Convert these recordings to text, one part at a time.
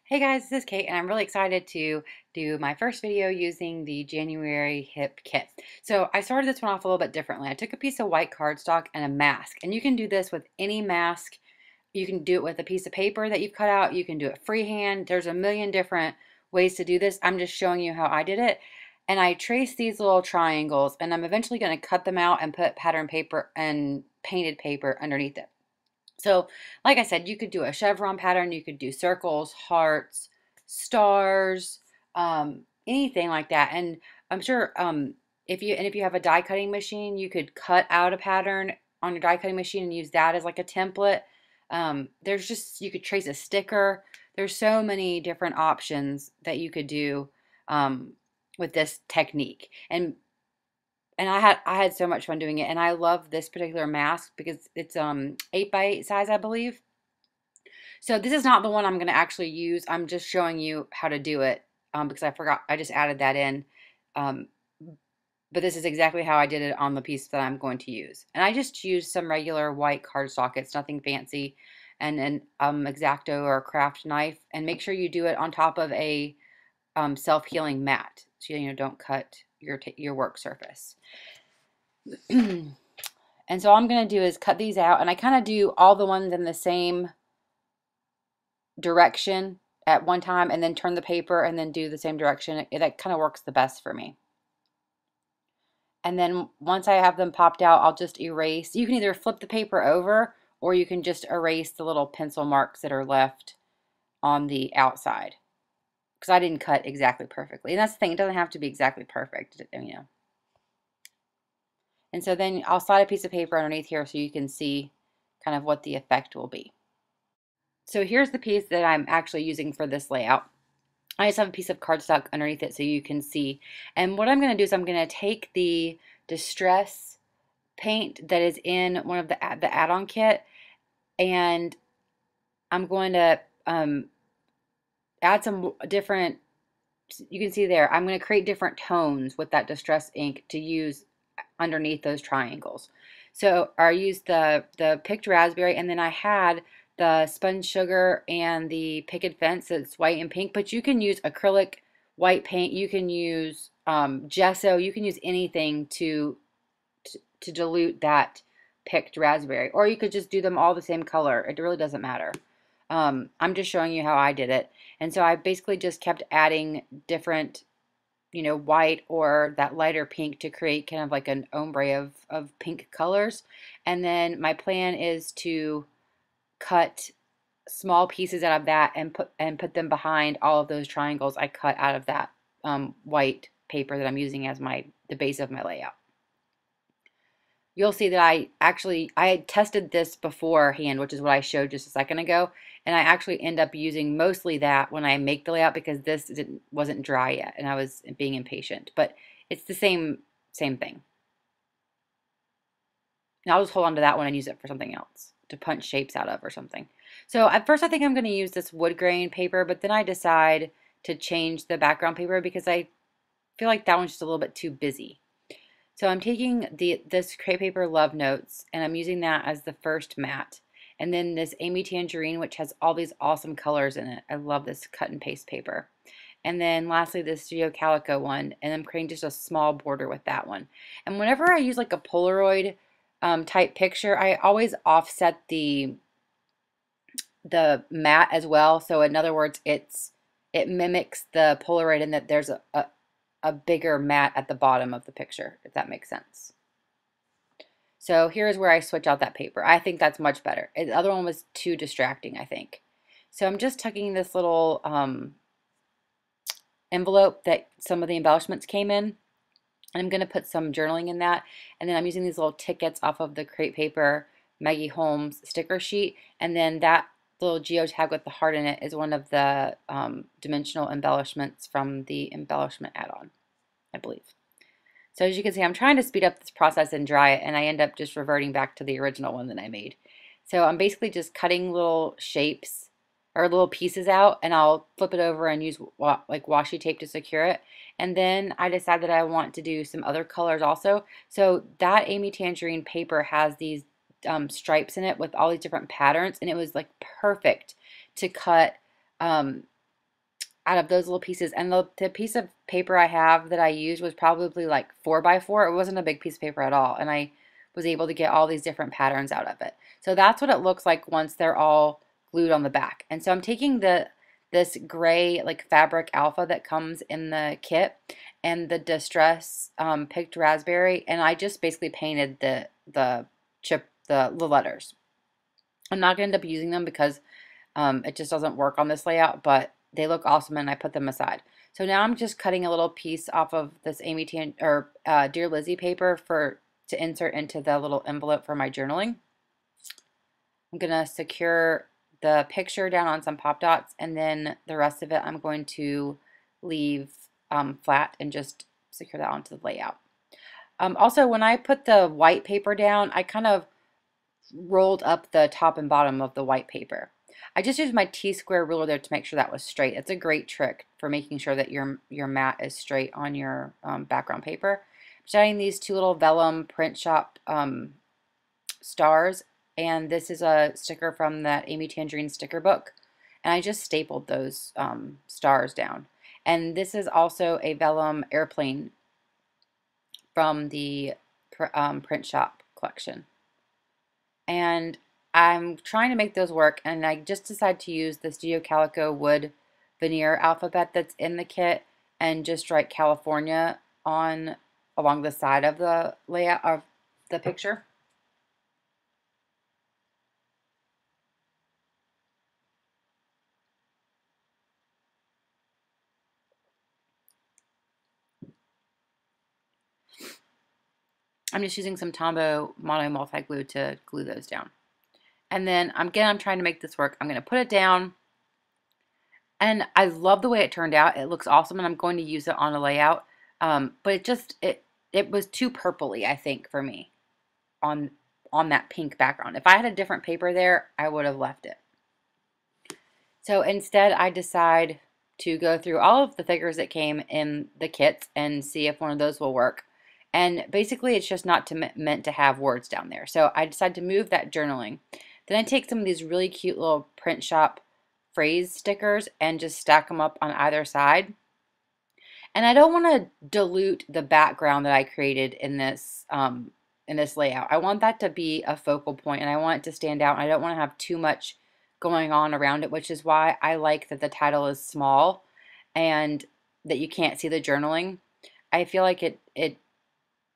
Hey guys, this is Kate, and I'm really excited to do my first video using the January Hip Kit. So I started this one off a little bit differently. I took a piece of white cardstock and a mask, and you can do this with any mask. You can do it with a piece of paper that you've cut out. You can do it freehand. There's a million different ways to do this. I'm just showing you how I did it. And I traced these little triangles, and I'm eventually going to cut them out and put pattern paper and painted paper underneath it. So, like I said, you could do a chevron pattern, you could do circles, hearts, stars, anything like that. And I'm sure if you have a die cutting machine, you could cut out a pattern on your die cutting machine and use that as like a template. There's just you could trace a sticker. There's so many different options that you could do with this technique. And I had so much fun doing it, and I love this particular mask because it's 8x8 size, I believe. So this is not the one I'm going to actually use. I'm just showing you how to do it because I forgot. I just added that in. Um, but this is exactly how I did it on the piece that I'm going to use. And I just used some regular white cardstock. It's nothing fancy, and an X-Acto or a craft knife. And make sure you do it on top of a self-healing mat, so you know don't cut your work surface. And so all I'm going to do is cut these out, and I kind of do all the ones in the same direction at one time and then turn the paper and then do the same direction. That kind of works the best for me. And then once I have them popped out, I'll just erase. You can either flip the paper over or you can just erase the little pencil marks that are left on the outside, because I didn't cut exactly perfectly. And that's the thing, it doesn't have to be exactly perfect, you know. And so then I'll slide a piece of paper underneath here so you can see kind of what the effect will be. So here's the piece that I'm actually using for this layout. I just have a piece of cardstock underneath it so you can see. And what I'm going to do is I'm going to take the Distress paint that is in one of the add-on kit, and I'm going to add some different, you can see there, I'm going to create different tones with that Distress ink to use underneath those triangles. So I used the picked raspberry, and then I had the sponge sugar and the picket fence that's white and pink, but you can use acrylic white paint, you can use gesso, you can use anything to dilute that picked raspberry, or you could just do them all the same color. It really doesn't matter. I'm just showing you how I did it. And so I basically just kept adding different, you know, white or that lighter pink to create kind of like an ombre of pink colors. And then my plan is to cut small pieces out of that and put them behind all of those triangles I cut out of that white paper that I'm using as the base of my layout. You'll see that I had tested this beforehand, which is what I showed just a second ago, and I actually end up using mostly that when I make the layout because this wasn't dry yet and I was being impatient. But it's the same thing. Now I'll just hold on to that one and use it for something else, to punch shapes out of or something. So at first I think I'm going to use this wood grain paper, but then I decide to change the background paper because I feel like that one's just a little bit too busy. So I'm taking this crepe paper Love Notes, and I'm using that as the first mat. And then this Amy Tangerine, which has all these awesome colors in it. I love this cut and paste paper. And then lastly, this Studio Calico one, and I'm creating just a small border with that one. And whenever I use like a Polaroid type picture, I always offset the mat as well. So in other words, it mimics the Polaroid in that there's a bigger mat at the bottom of the picture, if that makes sense. So here's where I switch out that paper. I think that's much better. The other one was too distracting, I think. So I'm just tucking this little envelope that some of the embellishments came in, and I'm going to put some journaling in that. And then I'm using these little tickets off of the crepe paper Maggie Holmes sticker sheet, and then that little geotag with the heart in it is one of the dimensional embellishments from the embellishment add-on, I believe. So as you can see, I'm trying to speed up this process and dry it, and I end up just reverting back to the original one that I made. So I'm basically just cutting little shapes or little pieces out, and I'll flip it over and use like washi tape to secure it. And then I decide that I want to do some other colors also. So that Amy Tangerine paper has these stripes in it with all these different patterns, and it was like perfect to cut out of those little pieces. And the piece of paper I have that I used was probably like 4x4. It wasn't a big piece of paper at all. And I was able to get all these different patterns out of it. So that's what it looks like once they're all glued on the back. And so I'm taking this gray like fabric alpha that comes in the kit and the Distress Picked Raspberry, and I just basically painted the letters. I'm not going to end up using them because it just doesn't work on this layout, but they look awesome and I put them aside. So now I'm just cutting a little piece off of this Dear Lizzy paper to insert into the little envelope for my journaling. I'm going to secure the picture down on some pop dots, and then the rest of it I'm going to leave flat and just secure that onto the layout. Also, when I put the white paper down, I kind of rolled up the top and bottom of the white paper. I just used my T-square ruler there to make sure that was straight. It's a great trick for making sure that your mat is straight on your background paper. I'm just adding these two little vellum print shop stars, and this is a sticker from that Amy Tangerine sticker book, and I just stapled those stars down. And this is also a vellum airplane from the print shop collection. And I'm trying to make those work, and I just decided to use the Studio Calico wood veneer alphabet that's in the kit and just write California along the side of the layout of the picture. I'm just using some Tombow Mono Multi Glue to glue those down. And then I'm trying to make this work. I'm going to put it down. And I love the way it turned out. It looks awesome, and I'm going to use it on a layout. But it was too purpley, I think, for me on that pink background. If I had a different paper there, I would have left it. So instead, I decide to go through all of the figures that came in the kits and see if one of those will work. And basically, it's just not meant to have words down there. So I decided to move that journaling. Then I take some of these really cute little print shop phrase stickers and just stack them up on either side. And I don't want to dilute the background that I created in this layout. I want that to be a focal point, and I want it to stand out. I don't want to have too much going on around it, which is why I like that the title is small and that you can't see the journaling. I feel like it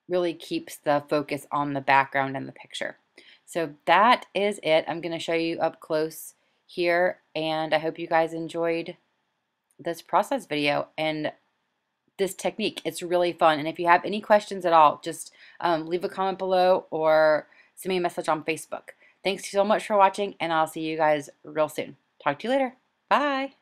really keeps the focus on the background and the picture. So that is it. I'm going to show you up close here, and I hope you guys enjoyed this process video and this technique. It's really fun, and if you have any questions at all, just leave a comment below or send me a message on Facebook. Thanks so much for watching, and I'll see you guys real soon. Talk to you later. Bye.